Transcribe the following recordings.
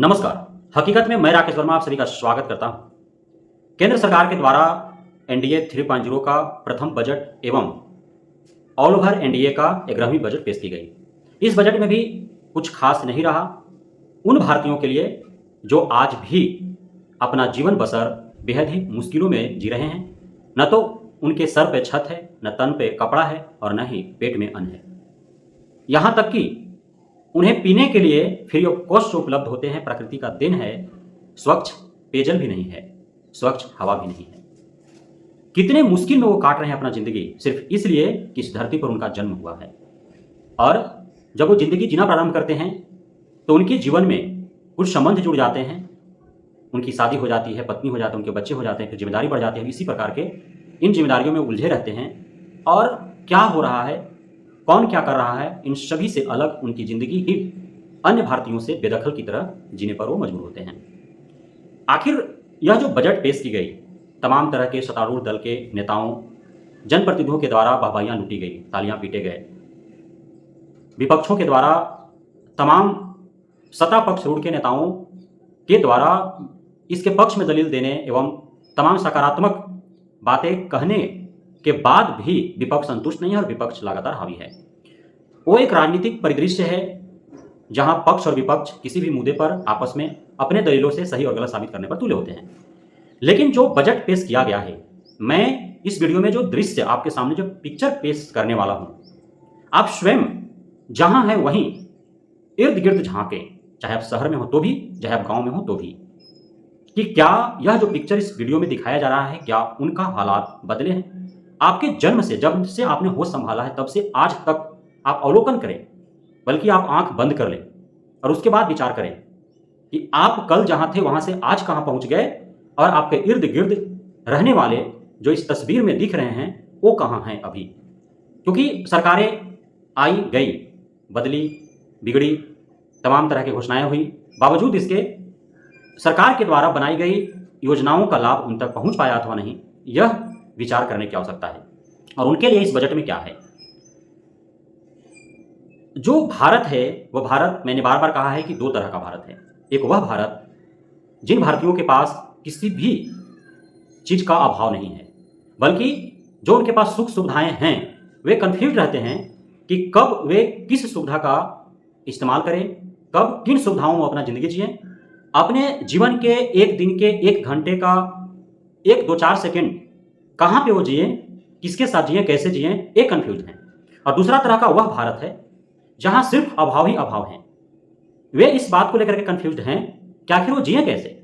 नमस्कार। हकीकत में मैं राकेश वर्मा आप सभी का स्वागत करता हूं। केंद्र सरकार के द्वारा एनडीए 3.0 का प्रथम बजट एवं ऑल ओवर एनडीए का 11वीं बजट पेश की गई। इस बजट में भी कुछ खास नहीं रहा उन भारतीयों के लिए जो आज भी अपना जीवन बसर बेहद ही मुश्किलों में जी रहे हैं। न तो उनके सर पे छत है, न तन पे कपड़ा है और न ही पेट में अन्न है। यहाँ तक कि उन्हें पीने के लिए फ्री ऑफ कॉस्ट उपलब्ध होते हैं। प्रकृति का दिन है, स्वच्छ पेयजल भी नहीं है, स्वच्छ हवा भी नहीं है। कितने मुश्किल में वो काट रहे हैं अपना जिंदगी सिर्फ इसलिए कि इस धरती पर उनका जन्म हुआ है। और जब वो जिंदगी जीना प्रारंभ करते हैं तो उनके जीवन में कुछ संबंध जुड़ जाते हैं। उनकी शादी हो जाती है, पत्नी हो जाती है, उनके बच्चे हो जाते हैं, फिर जिम्मेदारी बढ़ जाती है। इसी प्रकार के इन जिम्मेदारियों में उलझे रहते हैं और क्या हो रहा है, कौन क्या कर रहा है, इन सभी से अलग उनकी जिंदगी ही अन्य भारतीयों से बेदखल की तरह जीने पर वो मजबूर होते हैं। आखिर यह जो बजट पेश की गई, तमाम तरह के सत्तारूढ़ दल के नेताओं, जनप्रतिनिधियों के द्वारा वाहवाहियां लूटी गई, तालियां पीटे गए। विपक्षों के द्वारा, तमाम सत्ता पक्ष रूढ़ के नेताओं के द्वारा इसके पक्ष में दलील देने एवं तमाम सकारात्मक बातें कहने के बाद भी विपक्ष संतुष्ट नहीं है और विपक्ष लगातार हावी है। वो एक राजनीतिक परिदृश्य है जहां पक्ष और विपक्ष किसी भी मुद्दे पर आपस में अपने दलीलों से सही और गलत साबित करने पर तुले होते हैं। लेकिन जो बजट पेश किया गया है, मैं इस वीडियो में जो दृश्य आपके सामने जो पिक्चर पेश करने वाला हूं, आप स्वयं जहां है वहीं इर्द गिर्द झांके, चाहे आप शहर में हो तो भी, चाहे आप गांव में हो तो भी, कि क्या यह जो पिक्चर इस वीडियो में दिखाया जा रहा है, क्या उनका हालात बदले हैं। आपके जन्म से, जब से आपने होश संभाला है तब से आज तक आप अवलोकन करें, बल्कि आप आंख बंद कर लें और उसके बाद विचार करें कि आप कल जहां थे वहां से आज कहां पहुंच गए और आपके इर्द गिर्द रहने वाले जो इस तस्वीर में दिख रहे हैं वो कहां हैं अभी। क्योंकि सरकारें आई गई, बदली, बिगड़ी, तमाम तरह की घोषणाएं हुई, बावजूद इसके सरकार के द्वारा बनाई गई योजनाओं का लाभ उन तक पहुंच पाया अथवा नहीं, यह विचार करने की आवश्यकता है। और उनके लिए इस बजट में क्या है। जो भारत है वह भारत, मैंने बार बार कहा है कि दो तरह का भारत है। एक वह भारत जिन भारतीयों के पास किसी भी चीज का अभाव नहीं है, बल्कि जो उनके पास सुख सुविधाएं हैं वे कंफ्यूज रहते हैं कि कब वे किस सुविधा का इस्तेमाल करें, कब किन सुविधाओं में अपना जिंदगी जिए। अपने जीवन के एक दिन के, एक घंटे का, एक 2-4 सेकंड कहां पे वो जिए, किसके साथ जिए, कैसे जिए, एक कंफ्यूज है। और दूसरा तरह का वह भारत है जहां सिर्फ अभाव ही अभाव है। वे इस बात को लेकर के कंफ्यूज हैं कि आखिर वो जिए कैसे।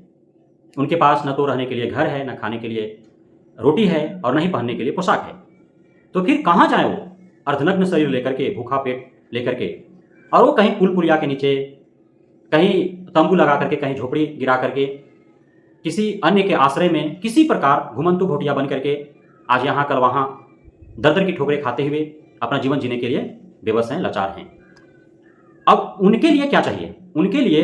उनके पास न तो रहने के लिए घर है, न खाने के लिए रोटी है और न ही पहनने के लिए पोशाक है। तो फिर कहां जाए वो अर्धनग्न शरीर लेकर के, भूखा पेट लेकर के, और वो कहीं पुल पुलिया के नीचे, कहीं तंबू लगा करके, कहीं झोपड़ी गिरा करके, किसी अन्य के आश्रय में किसी प्रकार घुमंतु भोटिया बन करके आज यहाँ कल वहाँ दर की ठोकरें खाते हुए अपना जीवन जीने के लिए बेबस हैं, लाचार हैं। अब उनके लिए क्या चाहिए? उनके लिए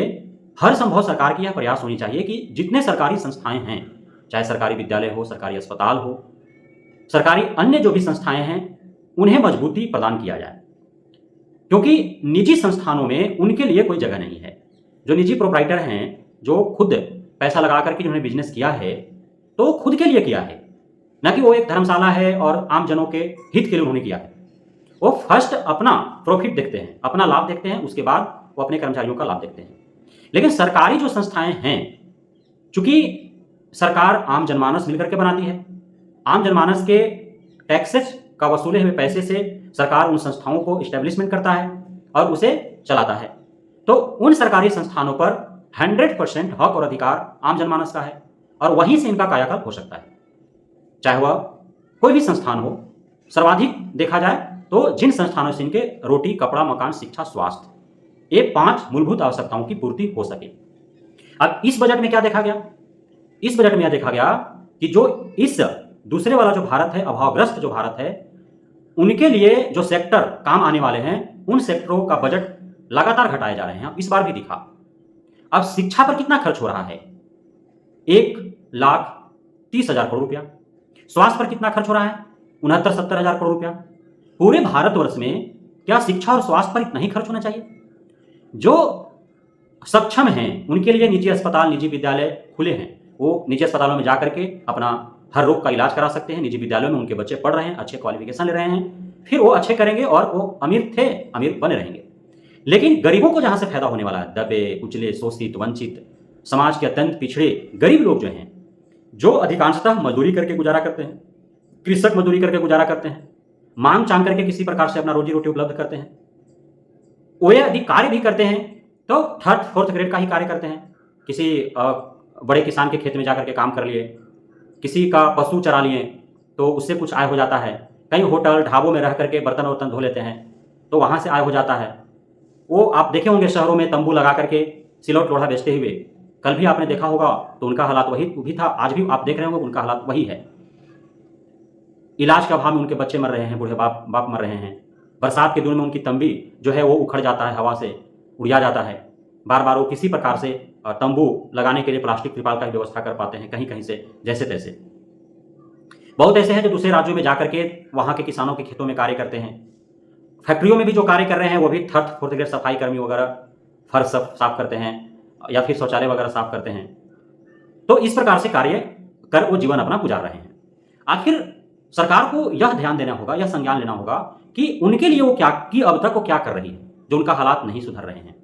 हर संभव सरकार की यह प्रयास होनी चाहिए कि जितने सरकारी संस्थाएं हैं, चाहे सरकारी विद्यालय हो, सरकारी अस्पताल हो, सरकारी अन्य जो भी संस्थाएं हैं, उन्हें मजबूती प्रदान किया जाए। क्योंकि निजी संस्थानों में उनके लिए कोई जगह नहीं है। जो निजी प्रोप्राइटर हैं, जो खुद पैसा लगा करके जिन्होंने बिजनेस किया है, तो वो खुद के लिए किया है, न कि वो एक धर्मशाला है और आम जनों के हित के लिए उन्होंने किया है। वो फर्स्ट अपना प्रॉफिट देखते हैं, अपना लाभ देखते हैं, उसके बाद वो अपने कर्मचारियों का लाभ देखते हैं। लेकिन सरकारी जो संस्थाएं हैं, चूंकि सरकार आम जनमानस मिलकर के बनाती है, आम जनमानस के टैक्सेस का वसूले हुए पैसे से सरकार उन संस्थाओं को इस्टेब्लिशमेंट करता है और उसे चलाता है। तो उन सरकारी संस्थानों पर 100% हक और अधिकार आम जनमानस का है और वहीं से इनका कायाकल्प हो सकता है। चाहे वह कोई भी संस्थान हो, सर्वाधिक देखा जाए तो जिन संस्थानों से इनके रोटी, कपड़ा, मकान, शिक्षा, स्वास्थ्य, ये 5 मूलभूत आवश्यकताओं की पूर्ति हो सके। अब इस बजट में क्या देखा गया? इस बजट में यह देखा गया कि जो इस दूसरे वाला जो भारत है, अभावग्रस्त जो भारत है, उनके लिए जो सेक्टर काम आने वाले हैं, उन सेक्टरों का बजट लगातार घटाए जा रहे हैं। इस बार भी दिखा। अब शिक्षा पर कितना खर्च हो रहा है? 1,30,000 करोड़ रुपया। स्वास्थ्य पर कितना खर्च हो रहा है? 69-70 हजार करोड़ रुपया। पूरे भारतवर्ष में क्या शिक्षा और स्वास्थ्य पर इतना ही खर्च होना चाहिए? जो सक्षम हैं उनके लिए निजी अस्पताल, निजी विद्यालय खुले हैं। वो निजी अस्पतालों में जा करके अपना हर रोग का इलाज करा सकते हैं। निजी विद्यालयों में उनके बच्चे पढ़ रहे हैं, अच्छे क्वालिफिकेशन ले रहे हैं, फिर वो अच्छे करेंगे और वो अमीर थे, अमीर बने रहेंगे। लेकिन गरीबों को जहाँ से फायदा होने वाला है, दबे कुचले, शोषित, वंचित, समाज के अत्यंत पिछड़े गरीब लोग जो हैं, जो अधिकांशतः मजदूरी करके गुजारा करते हैं, कृषक मजदूरी करके गुजारा करते हैं, मांग चांग करके किसी प्रकार से अपना रोजी रोटी उपलब्ध करते हैं, वे यदि कार्य भी करते हैं तो थर्ड फोर्थ ग्रेड का ही कार्य करते हैं। किसी बड़े किसान के खेत में जाकर के काम कर लिए, किसी का पशु चरा लिए तो उससे कुछ आय हो जाता है, कहीं होटल ढाबों में रह करके बर्तन वर्तन धो लेते हैं तो वहाँ से आय हो जाता है। वो आप देखे होंगे शहरों में तंबू लगा करके सिलौट लोढ़ा बेचते हुए, कल भी आपने देखा होगा तो उनका हालात वही भी था, आज भी आप देख रहे होंगे उनका हालात वही है। इलाज के अभाव में उनके बच्चे मर रहे हैं, बूढ़े बाप मर रहे हैं। बरसात के दिन में उनकी तंबी जो है वो उखड़ जाता है, हवा से उड़िया जाता है। बार बार वो किसी प्रकार से तंबू लगाने के लिए प्लास्टिक त्रिपाल का व्यवस्था कर पाते हैं, कहीं कहीं से जैसे तैसे। बहुत ऐसे हैं जो दूसरे राज्यों में जाकर के वहाँ के किसानों के खेतों में कार्य करते हैं। फैक्ट्रियों में भी जो कार्य कर रहे हैं वो भी थर्ड फोर्थ ग्रेड सफाई कर्मी वगैरह फर्श साफ करते हैं या फिर शौचालय वगैरह साफ करते हैं। तो इस प्रकार से कार्य कर वो जीवन अपना गुजार रहे हैं। आखिर सरकार को यह ध्यान देना होगा, यह संज्ञान लेना होगा कि उनके लिए वो क्या, कि अब तक वो क्या कर रही है जो उनका हालात नहीं सुधर रहे हैं।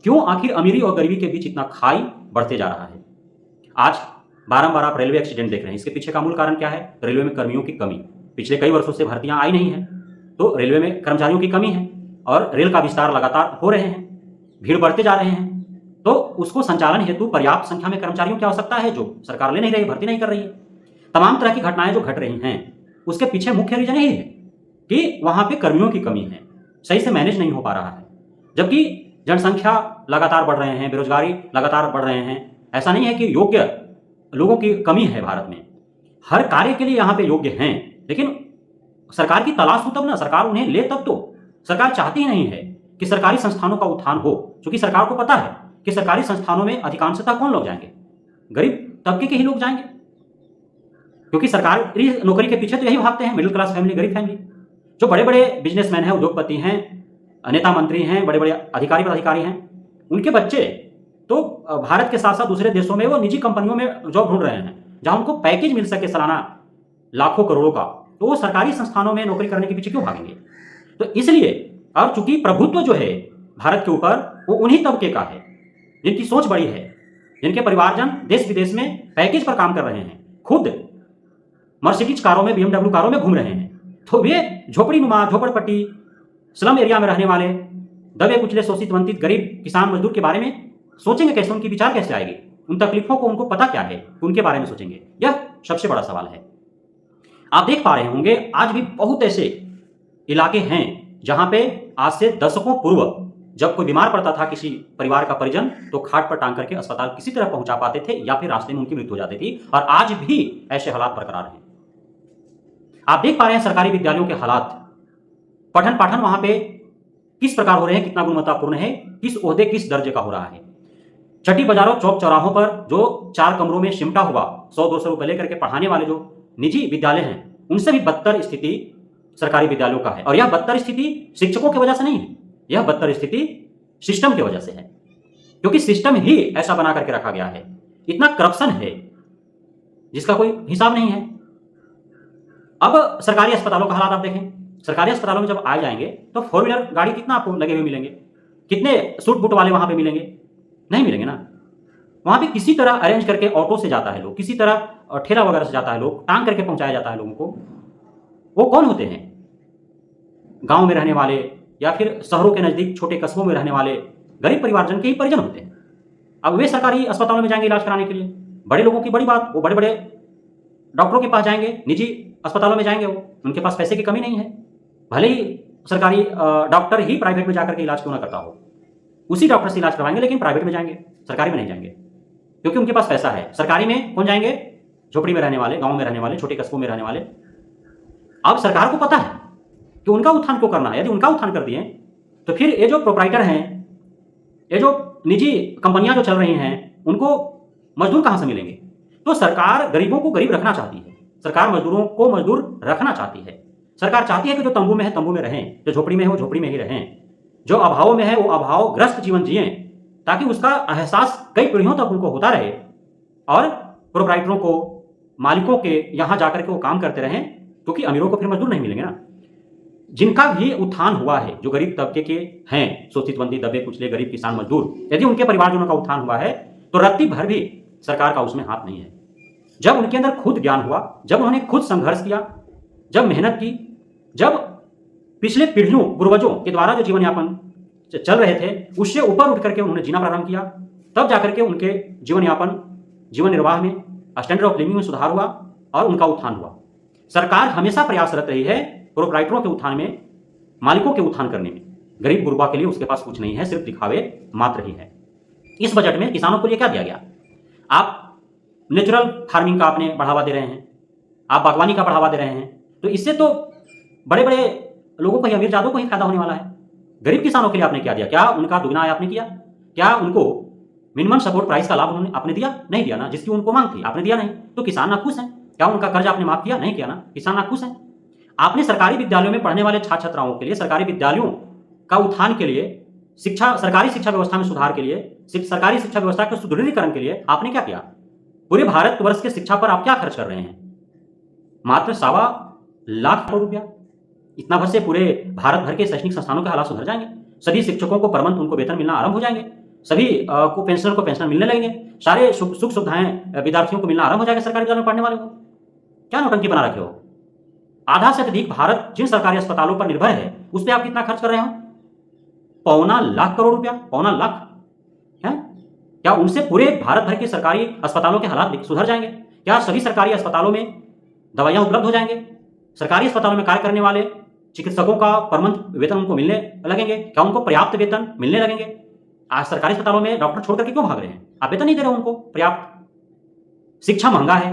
क्यों आखिर अमीरी और गरीबी के बीच इतना खाई बढ़ते जा रहा है। आज बारंबार आप रेलवे एक्सीडेंट देख रहे हैं, इसके पीछे का मूल कारण क्या है? रेलवे में कर्मियों की कमी। पिछले कई वर्षों से भर्तियां आई नहीं है तो रेलवे में कर्मचारियों की कमी है और रेल का विस्तार लगातार हो रहे हैं, भीड़ बढ़ते जा रहे हैं, तो उसको संचालन हेतु पर्याप्त संख्या में कर्मचारियों की आवश्यकता है जो सरकार ले नहीं रही, भर्ती नहीं कर रही है। तमाम तरह की घटनाएं जो घट रही हैं उसके पीछे मुख्य रीजन यही है कि वहां पे कर्मियों की कमी है, सही से मैनेज नहीं हो पा रहा है। जबकि जनसंख्या लगातार बढ़ रहे हैं, बेरोजगारी लगातार बढ़ रहे हैं। ऐसा नहीं है कि योग्य लोगों की कमी है भारत में, हर कार्य के लिए यहाँ पे योग्य हैं, लेकिन सरकार की तलाश हो तब ना, सरकार उन्हें ले तब तो। सरकार चाहती ही नहीं है कि सरकारी संस्थानों का उत्थान हो, क्योंकि सरकार को पता है कि सरकारी संस्थानों में अधिकांशतः कौन लोग जाएंगे? गरीब तबके के ही लोग जाएंगे, क्योंकि सरकारी नौकरी के पीछे तो यही भागते हैं, मिडिल क्लास फैमिली, गरीब फैमिली। जो बड़े बड़े बिजनेसमैन हैं, उद्योगपति हैं, नेता मंत्री हैं, बड़े बड़े अधिकारी पदाधिकारी हैं, उनके बच्चे तो भारत के साथ साथ दूसरे देशों में वो निजी कंपनियों में जॉब ढूंढ रहे हैं जहां उनको पैकेज मिल सके सालाना लाखों करोड़ों का, तो वो सरकारी संस्थानों में नौकरी करने के पीछे क्यों भागेंगे? तो इसलिए अब चूंकि प्रभुत्व जो है भारत के ऊपर वो उन्हीं तबके का है जिनकी सोच बड़ी है, जिनके परिवारजन देश विदेश में पैकेज पर काम कर रहे हैं, खुद मर्सिडीज कारों में, BMW कारों में घूम रहे हैं, तो वे झोपड़ी नुमा, झोपड़पट्टी, स्लम एरिया में रहने वाले दबे कुचले, शोषित, वंचित, गरीब किसान मजदूर के बारे में सोचेंगे कैसे? उनकी विचार कैसे आएगी? उन तकलीफों को उनको पता क्या है, उनके बारे में सोचेंगे? यह सबसे बड़ा सवाल है। आप देख पा रहे होंगे आज भी बहुत ऐसे इलाके हैं जहां पे आज से दशकों पूर्व जब कोई बीमार पड़ता था किसी परिवार का परिजन, तो खाट पर टांग करके अस्पताल किसी तरह पहुंचा पाते थे या फिर रास्ते में उनकी मृत्यु हो जाती थी, और आज भी ऐसे हालात बरकरार हैं। आप देख पा रहे हैं सरकारी विद्यालयों के हालात, पठन पाठन वहां पे किस प्रकार हो रहे हैं, कितना गुणवत्तापूर्ण है, किस ओहदे किस दर्जे का हो रहा है। चट्टी बाजारों, चौक चौराहों पर जो 4 कमरों में सिमटा हुआ 100-200 रुपए लेकर के पढ़ाने वाले जो निजी विद्यालय हैं, उनसे भी बदतर स्थिति सरकारी विद्यालयों का है। और यह बदतर स्थिति शिक्षकों की वजह से नहीं है, यह बदतर स्थिति सिस्टम की वजह से है, क्योंकि सिस्टम ही ऐसा बना करके रखा गया है। इतना करप्शन है जिसका कोई हिसाब नहीं है। अब सरकारी अस्पतालों का हालात आप देखें, सरकारी अस्पतालों में जब आ जाएंगे तो 4 व्हीलर गाड़ी कितना आपको लगे हुए मिलेंगे? कितने सूट बूट वाले वहां पे मिलेंगे? नहीं मिलेंगे ना। वहां पे किसी तरह अरेंज करके ऑटो से जाता है लोग, किसी तरह ठेला वगैरह से जाता है लोग, टांग करके पहुंचाया जाता है लोगों को। वो कौन होते हैं? गांव में रहने वाले या फिर शहरों के नजदीक छोटे कस्बों में रहने वाले गरीब परिवारजन के ही परिजन होते हैं। अब वे सरकारी अस्पतालों में जाएंगे इलाज कराने के लिए, बड़े लोगों की बड़ी बात, वो बड़े बड़े डॉक्टरों के पास जाएंगे, निजी अस्पतालों में जाएंगे, वो उनके पास पैसे की कमी नहीं है। भले ही सरकारी डॉक्टर ही प्राइवेट में जाकर के इलाज क्यों ना करता हो, उसी डॉक्टर से इलाज करवाएंगे, लेकिन प्राइवेट में जाएंगे, सरकारी में नहीं जाएंगे, क्योंकि उनके पास पैसा है। सरकारी में कौन जाएंगे? झोपड़ी में रहने वाले, गांव में रहने वाले, छोटे कस्बों में रहने वाले। अब सरकार को पता है कि उनका उत्थान क्यों करना है। यदि उनका उत्थान कर दिए तो फिर ये जो प्रोप्राइटर हैं, ये जो निजी कंपनियां जो चल रही हैं, उनको मजदूर कहां से मिलेंगे? तो सरकार गरीबों को गरीब रखना चाहती है, सरकार मजदूरों को मजदूर रखना चाहती है। सरकार चाहती है कि जो तंबू में है तंबू में रहें, जो झोपड़ी में है वो झोपड़ी में ही रहें, जो अभावों में है वो अभावग्रस्त जीवन जिएं, ताकि उसका एहसास कई पीढ़ियों तक उनको होता रहे और प्रोप्राइटरों को, मालिकों के यहाँ जाकर के वो काम करते रहें, क्योंकि अमीरों को फिर मजदूर नहीं मिलेंगे ना। जिनका भी उत्थान हुआ है, जो गरीब तबके के हैं, शोषित बंदी, दबे कुचले गरीब किसान मजदूर, यदि उनके परिवारजनों का उत्थान हुआ है तो रत्ती भर भी सरकार का उसमें हाथ नहीं है। जब उनके अंदर खुद ज्ञान हुआ, जब उन्होंने खुद संघर्ष किया, जब मेहनत की, जब पिछले पीढ़ियों पूर्वजों के द्वारा जो जीवन यापन चल रहे थे उससे ऊपर उठ करके उन्होंने जीना प्रारंभ किया, तब जाकर के उनके जीवन यापन, जीवन निर्वाह में, स्टैंडर्ड ऑफ लिविंग में सुधार हुआ और उनका उत्थान हुआ। सरकार हमेशा प्रयासरत रही है प्रोप्राइटरों के उत्थान में, मालिकों के उत्थान करने में। गरीब गुरबा के लिए उसके पास कुछ नहीं है, सिर्फ दिखावे मात्र ही है। इस बजट में किसानों को लिए क्या दिया गया? आप नेचुरल फार्मिंग का आपने बढ़ावा दे रहे हैं, आप बागवानी का बढ़ावा दे रहे हैं, तो इससे तो बड़े बड़े लोगों को ही, अमीर जादों को ही फायदा होने वाला है। गरीब किसानों के लिए आपने क्या दिया? क्या उनका दुगना आय आपने किया? क्या उनको मिनिमम सपोर्ट प्राइस का लाभ आपने दिया? नहीं दिया ना। जिसकी उनको मांग थी आपने दिया नहीं, तो किसान नाखुश हैं। क्या उनका कर्ज आपने माफ किया? नहीं किया ना, किसान नाखुश हैं। आपने सरकारी विद्यालयों में पढ़ने वाले छात्र छात्राओं के लिए, सरकारी विद्यालयों का उत्थान के लिए, शिक्षा, सरकारी शिक्षा व्यवस्था में सुधार के लिए, सरकारी शिक्षा व्यवस्था के सुदृढ़ीकरण के लिए आपने क्या किया? पूरे भारतवर्ष के शिक्षा पर आप क्या खर्च कर रहे हैं? मात्र 1.25 लाख करोड़ रुपया। इतना भर से पूरे भारत भर के शैक्षणिक संस्थानों के हालात सुधर जाएंगे। सभी शिक्षकों को परमंथ उनको वेतन मिलना आरंभ हो जाएंगे, सभी को पेंशनर मिलने लगेंगे, सारे सुख सुविधाएं विद्यार्थियों को मिलना आरंभ हो जाएगा, सरकारी विद्यालय में पढ़ने वालों को। क्या नौटंकी बना रखे हो? आधा से अधिक भारत जिन सरकारी अस्पतालों पर निर्भर है उस पर आप कितना खर्च कर रहे हो? 1.25 लाख करोड़ रुपया। 1.25 लाख है। क्या उनसे पूरे भारत भर के सरकारी अस्पतालों के हालात सुधर जाएंगे? क्या सभी सरकारी अस्पतालों में दवाइयां उपलब्ध हो जाएंगे? सरकारी अस्पतालों में कार्य करने वाले चिकित्सकों का परमंथ वेतन उनको मिलने लगेंगे? क्या उनको पर्याप्त वेतन मिलने लगेंगे? आज सरकारी अस्पतालों में डॉक्टर छोड़ करके क्यों भाग रहे हैं? आप वेतन नहीं दे रहे हो उनको पर्याप्त। शिक्षा महंगा है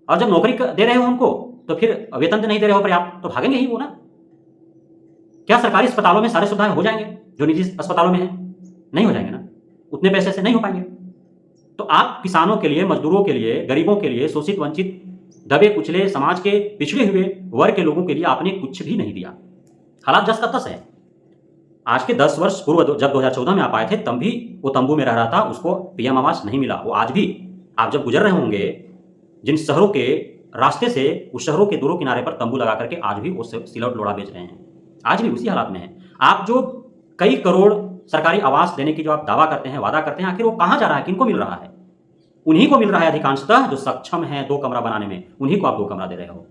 और जब नौकरी दे रहे हो उनको तो फिर वेतन नहीं दे रहे हो पर्याप्त, तो भागेंगे ही वो ना। क्या सरकारी अस्पतालों में सारी सुविधाएं हो जाएंगे जो निजी अस्पतालों में है? नहीं हो जाएंगे ना, उतने पैसे से नहीं हो पाएंगे। तो आप किसानों के लिए, मजदूरों के लिए, गरीबों के लिए, शोषित वंचित दबे कुचले समाज के पिछड़े हुए वर्ग के लोगों के लिए आपने कुछ भी नहीं दिया। हालात जस का तस है। आज के 10 वर्ष पूर्व जब 2014 में आप आए थे तब भी वो तंबू में रह रहा था, उसको पीएम आवास नहीं मिला। वो आज भी आप जब गुजर रहे होंगे जिन शहरों के रास्ते से, उस शहरों के दोनों किनारे पर तंबू लगा करके आज भी वो सिलौट लोढ़ा बेच रहे हैं, आज भी उसी हालात में है। आप जो कई करोड़ सरकारी आवास देने की जो आप दावा करते हैं, वादा करते हैं, आखिर वो कहां जा रहा है? किनको मिल रहा है? उन्हीं को मिल रहा है अधिकांशतः जो सक्षम है 2 कमरा बनाने में, उन्हीं को आप 2 कमरा दे रहे हो।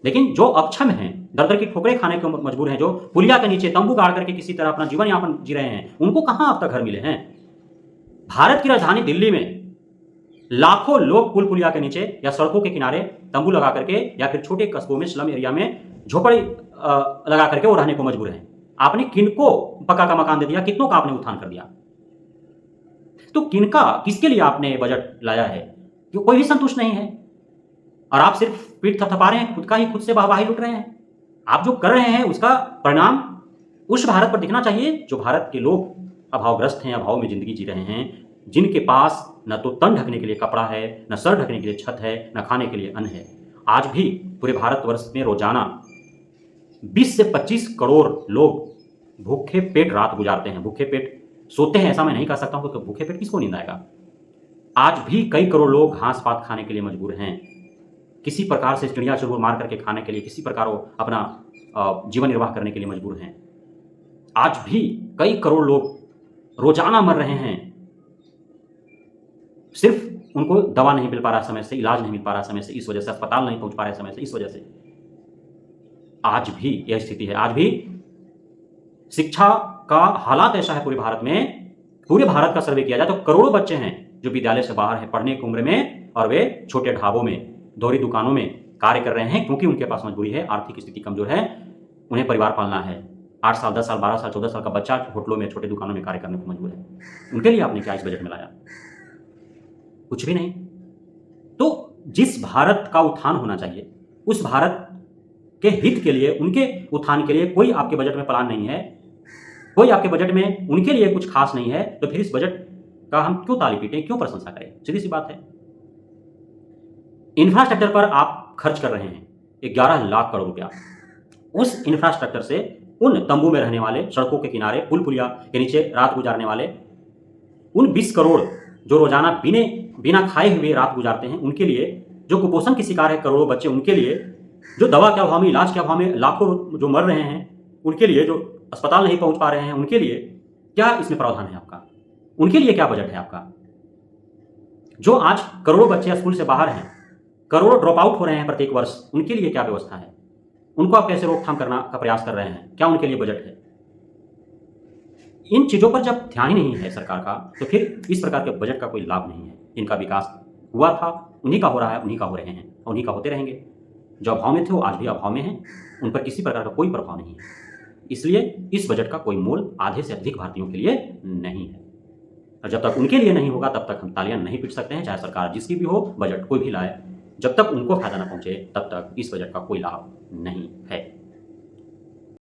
लेकिन जो अक्षम हैं, दर दर की ठोकरें खाने को मजबूर हैं, जो पुलिया के नीचे तंबू गाड़ करके किसी तरह अपना जीवन यापन जी रहे हैं, उनको कहां अब तक घर मिले हैं? भारत की राजधानी दिल्ली में लाखों लोग पुल पुलिया के नीचे या सड़कों के किनारे तंबू लगा करके या फिर छोटे कस्बों में, स्लम एरिया में झोपड़ी लगा करके वो रहने को मजबूर हैं। आपने किनको पक्का का मकान दे दिया? कितनों का आपने उत्थान कर दिया? तो किनका, किसके लिए आपने बजट लाया है? क्यों कोई भी संतुष्ट नहीं है और आप सिर्फ पीठ थपथपा रहे हैं, खुद का ही खुद से वाहवाही लूट रहे हैं। आप जो कर रहे हैं उसका परिणाम उस भारत पर दिखना चाहिए जो भारत के लोग अभावग्रस्त हैं, अभाव में जिंदगी जी रहे हैं, जिनके पास न तो तन ढकने के लिए कपड़ा है, न सर ढकने के लिए छत है, न खाने के लिए अन्न है। आज भी पूरे भारतवर्ष में रोजाना 20 से 25 करोड़ लोग भूखे पेट रात गुजारते हैं, भूखे पेट सोते हैं। ऐसा मैं नहीं कह सकता हूं कि भूखे पेट किसको नींद आएगा। आज भी कई करोड़ लोग घास पात खाने के लिए मजबूर हैं, किसी प्रकार से चिड़िया चुरूर मार करके खाने के लिए, किसी प्रकार वो अपना जीवन निर्वाह करने के लिए मजबूर हैं। आज भी कई करोड़ लोग रोजाना मर रहे हैं, सिर्फ उनको दवा नहीं मिल पा रहा समय से, इलाज नहीं मिल पा रहा समय से, इस वजह से अस्पताल नहीं पहुंच पा रहे समय से, इस वजह से आज भी यह स्थिति है। आज भी शिक्षा का हालात ऐसा है पूरे भारत में, पूरे भारत का सर्वे किया जाए तो करोड़ों बच्चे हैं जो विद्यालय से बाहर हैं, पढ़ने की उम्र में, और वे छोटे ढाबों में, दोहरी दुकानों में कार्य कर रहे हैं क्योंकि उनके पास मजबूरी है, आर्थिक स्थिति कमजोर है, उन्हें परिवार पालना है। 8 साल, 10 साल, 12 साल, 14 साल का बच्चा होटलों में, छोटे दुकानों में कार्य करने को मजबूर है। उनके लिए आपने क्या इस बजट में लाया? कुछ भी नहीं। तो जिस भारत का उत्थान होना चाहिए, उस भारत के हित के लिए, उनके उत्थान के लिए कोई आपके बजट में प्लान नहीं है, कोई आपके बजट में उनके लिए कुछ खास नहीं है, तो फिर इस बजट का हम क्यों ताली पीटें, क्यों प्रशंसा करें? सीधी सी बात है। इंफ्रास्ट्रक्चर पर आप खर्च कर रहे हैं 11 लाख करोड़ रुपया। उस इंफ्रास्ट्रक्चर से उन तंबू में रहने वाले, सड़कों के किनारे, पुल पुलिया के नीचे रात गुजारने वाले उन 20 करोड़ जो रोजाना बिने बिना खाए हुए रात गुजारते हैं, उनके लिए, जो कुपोषण की शिकार है करोड़ों बच्चे, उनके लिए, जो दवा के अभाव में, इलाज के अभाव में लाखों जो मर रहे हैं, उनके लिए, जो अस्पताल नहीं पहुंच पा रहे हैं, उनके लिए क्या इसमें प्रावधान है आपका? उनके लिए क्या बजट है आपका? जो आज करोड़ों बच्चे स्कूल से बाहर हैं, करोड़ों ड्रॉप आउट हो रहे हैं प्रत्येक वर्ष, उनके लिए क्या व्यवस्था है? उनको आप कैसे रोकथाम करना का प्रयास कर रहे हैं? क्या उनके लिए बजट है? इन चीज़ों पर जब ध्यान ही नहीं है सरकार का, तो फिर इस प्रकार के बजट का कोई लाभ नहीं है। इनका विकास हुआ था, उन्हीं का हो रहा है, उन्हीं का हो रहे हैं और उन्हीं का होते रहेंगे। जो अभाव में थे वो आज भी अभाव में हैं, उन पर किसी प्रकार का कोई प्रभाव नहीं है। इसलिए इस बजट का कोई मोल आधे से अधिक भारतीयों के लिए नहीं है। और जब तक उनके लिए नहीं होगा तब तक हम तालियां नहीं पीट सकते हैं, चाहे सरकार जिसकी भी हो, बजट कोई भी लाए। जब तक उनको फायदा ना पहुंचे तब तक इस बजट का कोई लाभ नहीं है।